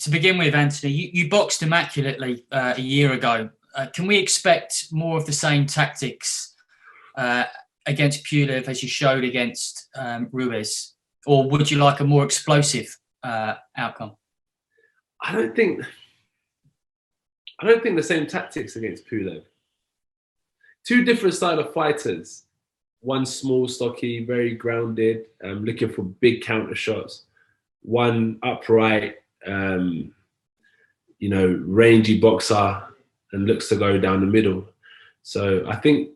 to begin with, Anthony, you boxed immaculately a year ago. Can we expect more of the same tactics against Pulev as you showed against Ruiz, or would you like a more explosive outcome? I don't think the same tactics against Pulev. Two different style of fighters. One small, stocky, very grounded, looking for big counter shots. One upright, rangy boxer and looks to go down the middle. So I think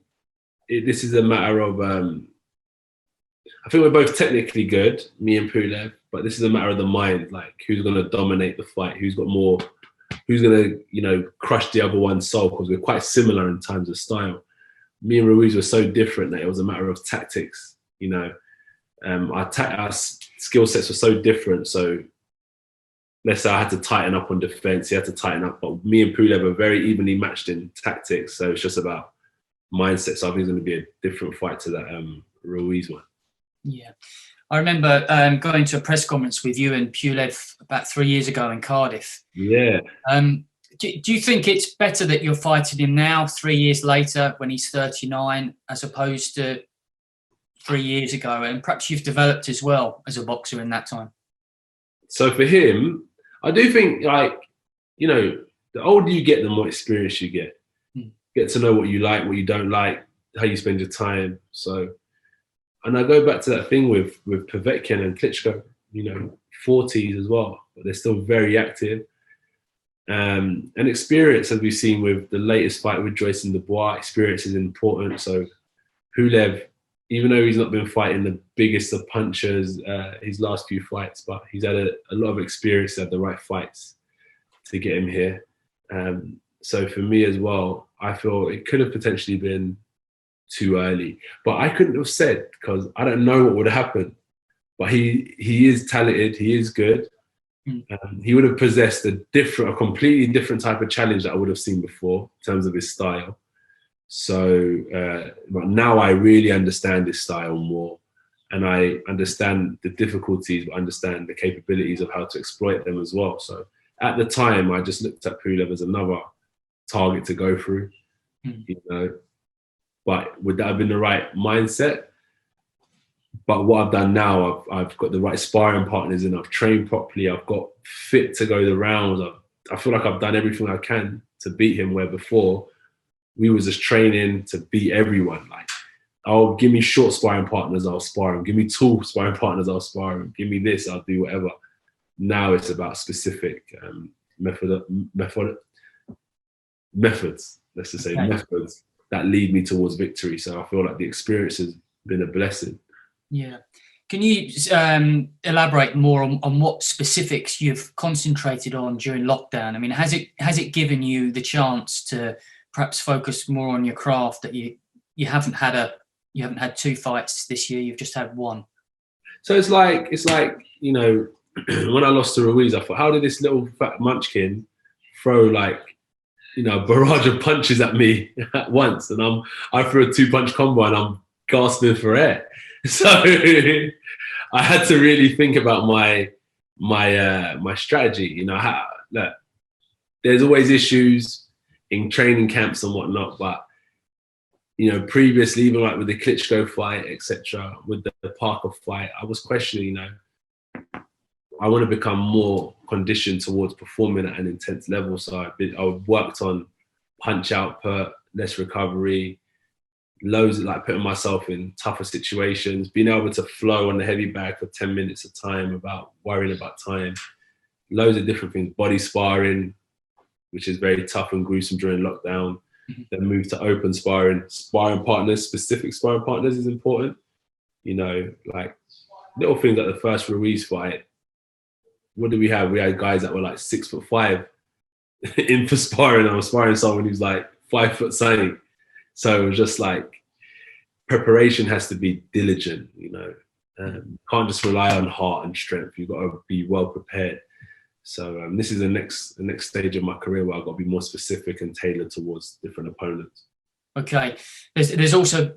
this is a matter of, I think we're both technically good, me and Pulev, but this is a matter of the mind, like who's going to dominate the fight, who's got more, who's going to, crush the other one's soul, because we're quite similar in terms of style. Me and Ruiz were so different that it was a matter of tactics, our skill sets were so different. So let's say I had to tighten up on defense, he had to tighten up, but me and Pulev are very evenly matched in tactics. So it's just about mindset. So I think it's going to be a different fight to that Ruiz one. Yeah. I remember going to a press conference with you and Pulev about 3 years ago in Cardiff. Yeah. Do you think it's better that you're fighting him now, 3 years later, when he's 39, as opposed to 3 years ago? And perhaps you've developed as well as a boxer in that time. So for him, I do think, the older you get, the more experience you get. Get to know what you like, what you don't like, how you spend your time. So, and I go back to that thing with Povetkin and Klitschko, 40s as well, but they're still very active. And experience, as we've seen with the latest fight with Joyce and Dubois, experience is important. So Pulev, even though he's not been fighting the biggest of punchers his last few fights, but he's had a lot of experience, had the right fights to get him here. So for me as well, I feel it could have potentially been too early, but I couldn't have said, because I don't know what would have happened. But he is talented, he is good. He would have possessed a completely different type of challenge that I would have seen before in terms of his style. So, but now I really understand his style more, and I understand the difficulties, but understand the capabilities of how to exploit them as well. So at the time, I just looked at Pulev as another target to go through, But would that have been the right mindset? But what I've done now, I've got the right sparring partners and I've trained properly. I've got fit to go the rounds. I feel like I've done everything I can to beat him, where before we was just training to beat everyone. Like, oh, give me short sparring partners, I'll spar him. Give me tall sparring partners, I'll spar him. Give me this, I'll do whatever. Now it's about specific methods, let's just say methods that lead me towards victory. So I feel like the experience has been a blessing. Yeah. Can you elaborate more on what specifics you've concentrated on during lockdown? I mean, has it given you the chance to perhaps focus more on your craft, that you haven't had two fights this year, you've just had one? So it's like when I lost to Ruiz, I thought, how did this little fat munchkin throw a barrage of punches at me at once? And I threw a 2-punch combo and I'm gasping for air. So I had to really think about my strategy. Look, there's always issues in training camps and whatnot, but previously, even like with the Klitschko fight, etc., with the Parker fight, I was questioning. I want to become more conditioned towards performing at an intense level. So I worked on punch output, less recovery. Loads of putting myself in tougher situations, being able to flow on the heavy bag for 10 minutes at a time, about worrying about time, loads of different things, body sparring, which is very tough and gruesome during lockdown. Then move to open sparring partners, specific sparring partners is important. Like little things like the first Ruiz fight. What did we have? We had guys that were 6'5" in for sparring. I was sparring someone who's 5 foot something. So it was just preparation has to be diligent, can't just rely on heart and strength. You've got to be well prepared. So this is the next stage of my career where I've got to be more specific and tailored towards different opponents. Okay. There's also,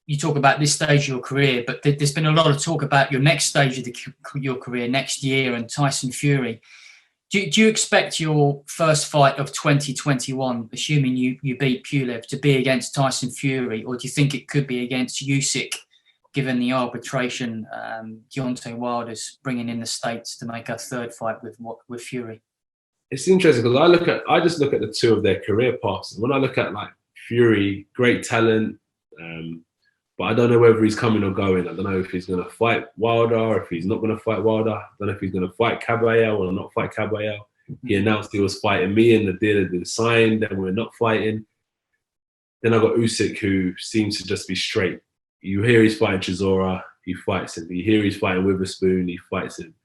you talk about this stage of your career, but there's been a lot of talk about your next stage of your career next year and Tyson Fury. Do you expect your first fight of 2021, assuming you beat Pulev, to be against Tyson Fury, or do you think it could be against Usyk, given the arbitration Deontay Wilder's bringing in the States to make a third fight with Fury? It's interesting because I just look at the two of their career paths. And when I look at like Fury, great talent, but I don't know whether he's coming or going. I don't know if he's going to fight Wilder or if he's not going to fight Wilder. I don't know if he's going to fight Caballero or not fight Caballero. He announced he was fighting me and the deal had been signed and we're not fighting. Then I got Usyk, who seems to just be straight. You hear he's fighting Chisora, he fights him. You hear he's fighting Witherspoon, he fights him.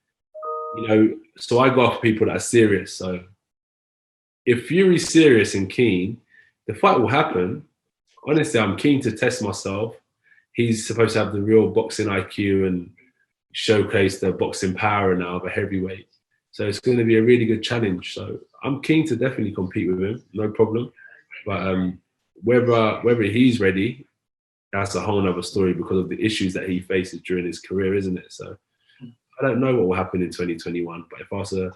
You know, so I go off people that are serious. So if Fury's serious and keen, the fight will happen. Honestly, I'm keen to test myself. He's supposed to have the real boxing IQ and showcase the boxing power now of a heavyweight. So it's going to be a really good challenge. So I'm keen to definitely compete with him, no problem. But whether he's ready, that's a whole other story because of the issues that he faces during his career, isn't it? So I don't know what will happen in 2021. But if I was to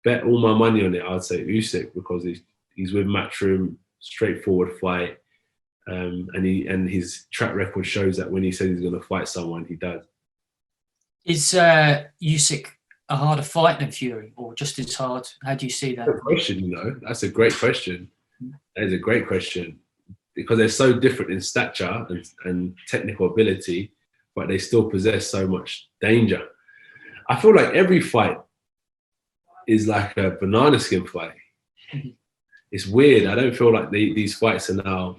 bet all my money on it, I'd say Usyk because he's with Matchroom, straightforward fight. And his track record shows that when he says he's going to fight someone, he does. Is Usyk a harder fight than Fury, or just as hard? How do you see that? Good question, you know. That's a great question. That is a great question because they're so different in stature and technical ability, but they still possess so much danger. I feel like every fight is like a banana skin fight. It's weird. I don't feel like these fights are now,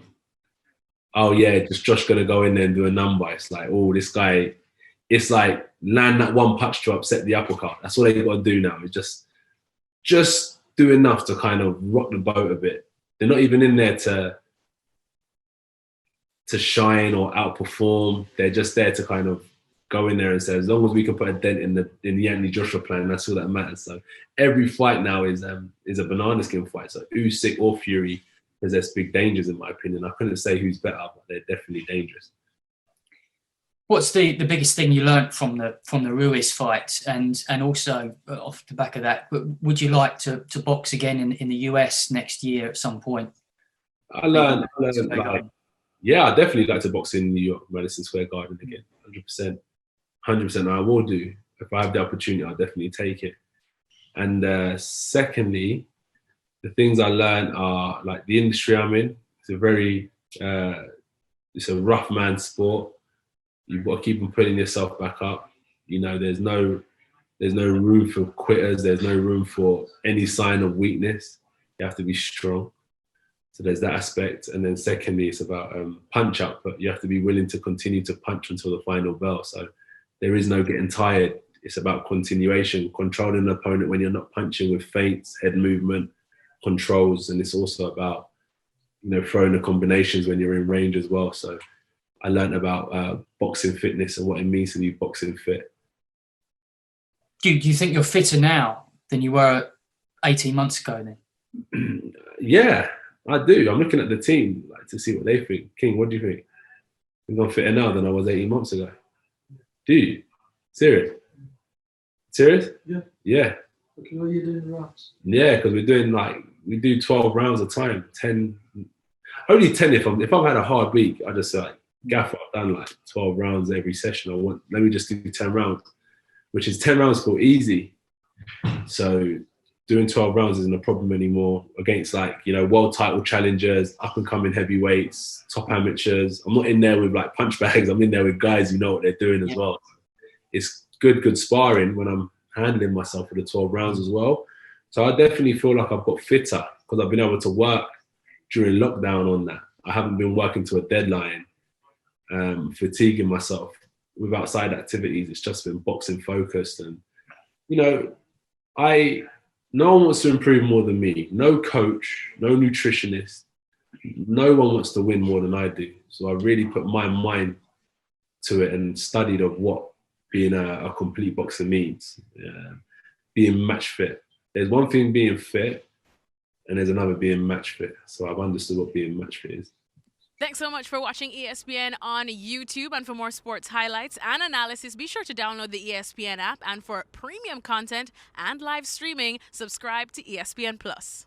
oh yeah, just Josh gonna go in there and do a number. It's like, oh, this guy, it's like land that one punch to upset the uppercut. That's all they gotta do now. It's just do enough to kind of rock the boat a bit. They're not even in there to shine or outperform. They're just there to kind of go in there and say, as long as we can put a dent in the Anthony Joshua plan, that's all that matters. So every fight now is a banana skin fight. So Usyk or Fury possess big dangers, in my opinion. I couldn't say who's better, but they're definitely dangerous. What's the biggest thing you learnt from the Ruiz fight, and also off the back of that, would you like to box again in the US next year at some point? I learned yeah, I definitely like to box in New York, Madison Square Garden again, 100%. I will do. If I have the opportunity, I'll definitely take it. And secondly, the things I learned are like the industry I'm in. It's a rough man sport. You've got to keep on putting yourself back up. You know, there's no room for quitters. There's no room for any sign of weakness. You have to be strong. So there's that aspect. And then secondly, it's about punch up, but you have to be willing to continue to punch until the final bell. So there is no getting tired. It's about continuation, controlling the opponent when you're not punching with feints, head movement, controls. And it's also about, you know, throwing the combinations when you're in range as well. So I learned about boxing fitness and what it means to be boxing fit. Do you think you're fitter now than you were 18 months ago then? Yeah, I do. I'm looking at the team to see what they think. King, what do you think? I think I'm fitter now than I was 18 months ago. Do you? Serious? Yeah. Yeah. Okay, what are you doing rounds? Yeah, because we do 12 rounds a time. 10, only 10 if I've had a hard week. I just gaffer, I've done 12 rounds every session. Let me just do 10 rounds, which is 10 rounds for easy. So doing 12 rounds isn't a problem anymore against world title challengers, up and coming heavyweights, top amateurs. I'm not in there with punch bags. I'm in there with guys who know what they're doing as well. It's good sparring when I'm handling myself for the 12 rounds as well. So I definitely feel like I've got fitter because I've been able to work during lockdown on that. I haven't been working to a deadline, fatiguing myself with outside activities. It's just been boxing focused. And, no one wants to improve more than me. No coach, no nutritionist. No one wants to win more than I do. So I really put my mind to it and studied of what being a complete boxer means. Being match fit. There's one thing being fit and there's another being match fit. So I've understood what being match fit is. Thanks so much for watching ESPN on YouTube. And for more sports highlights and analysis, be sure to download the ESPN app. And for premium content and live streaming, subscribe to ESPN Plus.